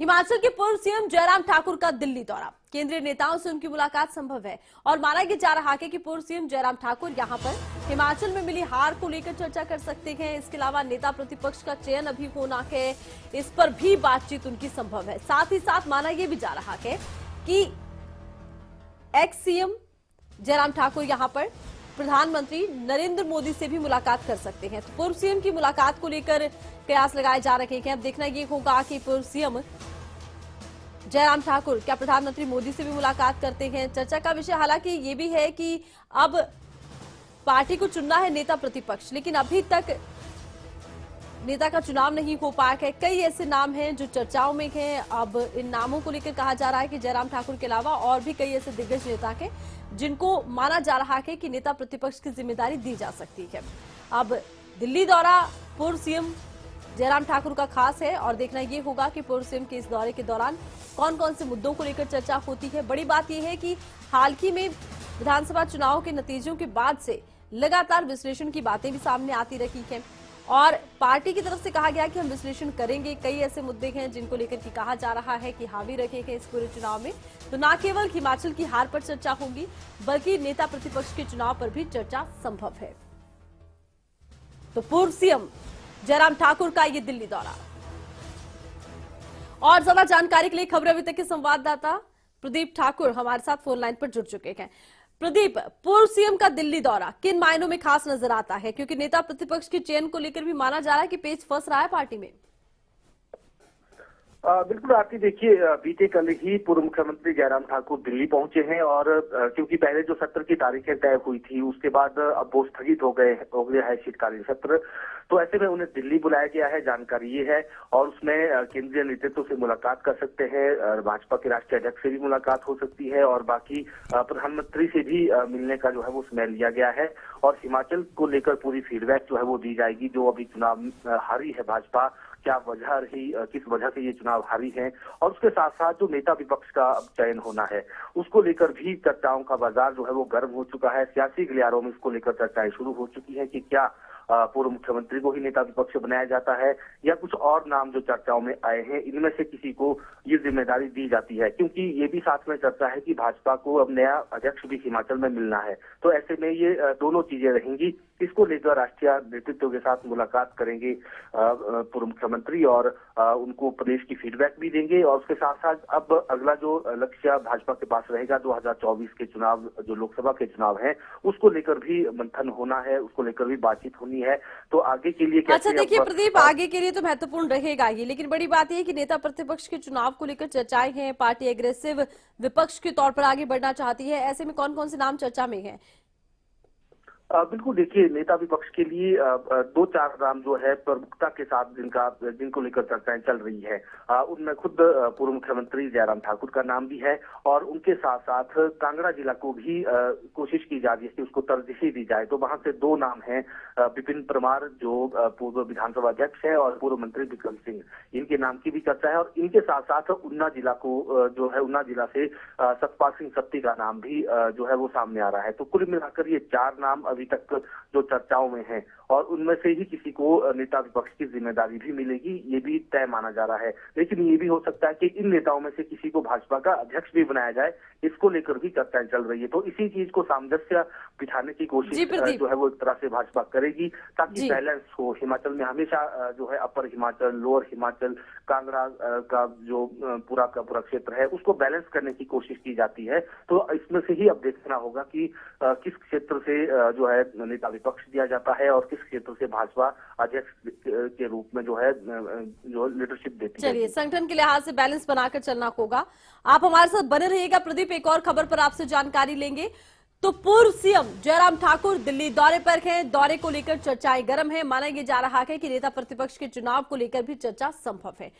हिमाचल के पूर्व सीएम जयराम ठाकुर का दिल्ली दौरा। केंद्रीय नेताओं से उनकी मुलाकात संभव है और माना जा रहा है कि पूर्व सीएम जयराम ठाकुर यहां पर हिमाचल में मिली हार को लेकर चर्चा कर सकते हैं। इसके अलावा नेता प्रतिपक्ष का चयन अभी होना है, इस पर भी बातचीत उनकी संभव है। साथ ही साथ माना यह भी जा रहा है कि एक्स सीएम जयराम ठाकुर यहां पर प्रधानमंत्री नरेंद्र मोदी से भी मुलाकात कर सकते हैं। तो पूर्व सीएम की मुलाकात को लेकर कयास लगाए जा रहे हैं। अब देखना ये होगा कि पूर्व सीएम जयराम ठाकुर क्या प्रधानमंत्री मोदी से भी मुलाकात करते हैं। चर्चा का विषय हालांकि ये भी है कि अब पार्टी को चुनना है नेता प्रतिपक्ष, लेकिन अभी तक नेता का चुनाव नहीं हो पाया है। कई ऐसे नाम हैं जो चर्चाओं में हैं। अब इन नामों को लेकर कहा जा रहा है कि जयराम ठाकुर के अलावा और भी कई ऐसे दिग्गज नेता हैं जिनको माना जा रहा है कि नेता प्रतिपक्ष की जिम्मेदारी दी जा सकती है। अब दिल्ली दौरा पूर्व सीएम जयराम ठाकुर का खास है और देखना यह होगा कि पूर्व सीएम के इस दौरे के दौरान कौन कौन से मुद्दों को लेकर चर्चा होती है। बड़ी बात यह है कि हाल ही में विधानसभा चुनाव के नतीजों के बाद से लगातार विश्लेषण की बातें भी सामने आती रही हैं और पार्टी की तरफ से कहा गया कि हम विश्लेषण करेंगे। कई ऐसे मुद्दे हैं जिनको लेकर के कहा जा रहा है कि हावी रखेंगे इस पूरे चुनाव में। तो न केवल हिमाचल की हार पर चर्चा होगी बल्कि नेता प्रतिपक्ष के चुनाव पर भी चर्चा संभव है। तो पूर्व सीएम जयराम ठाकुर का ये दिल्ली दौरा। और ज्यादा जानकारी के लिए खबर अभी तक के संवाददाता प्रदीप ठाकुर हमारे साथ फोन लाइन पर जुड़ चुके हैं। प्रदीप, पूर्व सीएम का दिल्ली दौरा किन मायनों में खास नजर आता है, क्योंकि नेता प्रतिपक्ष के चयन को लेकर भी माना जा रहा है कि पेच फंस रहा है पार्टी में। बिल्कुल आरती, देखिए बीते कल ही पूर्व मुख्यमंत्री जयराम ठाकुर दिल्ली पहुंचे हैं और क्योंकि पहले जो सत्र की तारीखें तय हुई थी उसके बाद अब वो स्थगित हो गया है शीतकालीन सत्र, तो ऐसे में उन्हें दिल्ली बुलाया गया है। जानकारी ये है और उसमें केंद्रीय नेतृत्व से मुलाकात कर सकते हैं, भाजपा के राष्ट्रीय अध्यक्ष से भी मुलाकात हो सकती है और बाकी प्रधानमंत्री से भी मिलने का जो है वो समय लिया गया है। और हिमाचल को लेकर पूरी फीडबैक जो है वो दी जाएगी। जो अभी चुनाव हारी है भाजपा, क्या वजह रही, किस वजह से ये चुनाव हारी है, और उसके साथ साथ जो नेता विपक्ष का चयन होना है उसको लेकर भी चर्चाओं का बाजार जो है वो गर्म हो चुका है। सियासी गलियारों में इसको लेकर चर्चाएं शुरू हो चुकी है कि क्या पूर्व मुख्यमंत्री को ही नेता विपक्ष बनाया जाता है या कुछ और नाम जो चर्चाओं में आए हैं इनमें से किसी को ये जिम्मेदारी दी जाती है। क्योंकि ये भी साथ में चर्चा है कि भाजपा को अब नया अध्यक्ष भी हिमाचल में मिलना है, तो ऐसे में ये दोनों चीजें रहेंगी। इसको लेकर राष्ट्रीय नेतृत्व के साथ मुलाकात करेंगे पूर्व मुख्यमंत्री और उनको प्रदेश की फीडबैक भी देंगे। और उसके साथ साथ अब अगला जो लक्ष्य भाजपा के पास रहेगा 2024 के चुनाव, जो लोकसभा के चुनाव हैं, उसको लेकर भी मंथन होना है, उसको लेकर भी बातचीत होनी है। तो आगे के लिए अच्छा देखिए प्रदीप, आगे के लिए तो महत्वपूर्ण रहेगा ये, लेकिन बड़ी बात यह है कि नेता प्रतिपक्ष के चुनाव को लेकर चर्चाएं हैं। पार्टी एग्रेसिव विपक्ष के तौर पर आगे बढ़ना चाहती है, ऐसे में कौन कौन से नाम चर्चा में हैं? बिल्कुल, देखिए नेता विपक्ष के लिए दो चार नाम जो है प्रमुखता के साथ जिनको लेकर चर्चाएं चल रही है। उनमें खुद पूर्व मुख्यमंत्री जयराम ठाकुर का नाम भी है और उनके साथ साथ कांगड़ा जिला को भी कोशिश की जा रही है कि उसको तरजीह दी जाए। तो वहां से दो नाम हैं, विपिन परमार जो पूर्व विधानसभा अध्यक्ष है और पूर्व मंत्री विक्रम सिंह, इनके नाम की भी चर्चा है। और इनके साथ साथ ऊना जिला को जो है ऊना जिला से सतपाल सिंह सत्ती का नाम भी जो है वो सामने आ रहा है। तो कुल मिलाकर ये चार नाम अभी तक जो चर्चाओं में हैं और उनमें से ही किसी को नेता विपक्ष की जिम्मेदारी भी मिलेगी, ये भी तय माना जा रहा है। लेकिन ये भी हो सकता है कि इन नेताओं में से किसी को भाजपा का अध्यक्ष भी बनाया जाए, इसको लेकर भी चर्चाएं चल रही है। तो इसी चीज को सामंजस्य बिठाने की कोशिश जो है वो एक तरह से भाजपा करेगी ताकि बैलेंस हो। हिमाचल में हमेशा जो है अपर हिमाचल, लोअर हिमाचल, कांगड़ा का जो पूरा का पूरा क्षेत्र है उसको बैलेंस करने की कोशिश की जाती है। तो इसमें से ही अब देखना होगा कि किस क्षेत्र से जो है नेता विपक्ष दिया जाता है और किस क्षेत्र से भाजपा अध्यक्ष के रूप में जो है जो लीडरशिप देती है। चलिए, संगठन के लिहाज से बैलेंस बनाकर चलना होगा। आप हमारे साथ बने रहिएगा प्रदीप, एक और खबर पर आपसे जानकारी लेंगे। तो पूर्व सीएम जयराम ठाकुर दिल्ली दौरे पर हैं। दौरे को लेकर चर्चाएं गर्म है। माना यह जा रहा है कि नेता प्रतिपक्ष के चुनाव को लेकर भी चर्चा संभव है।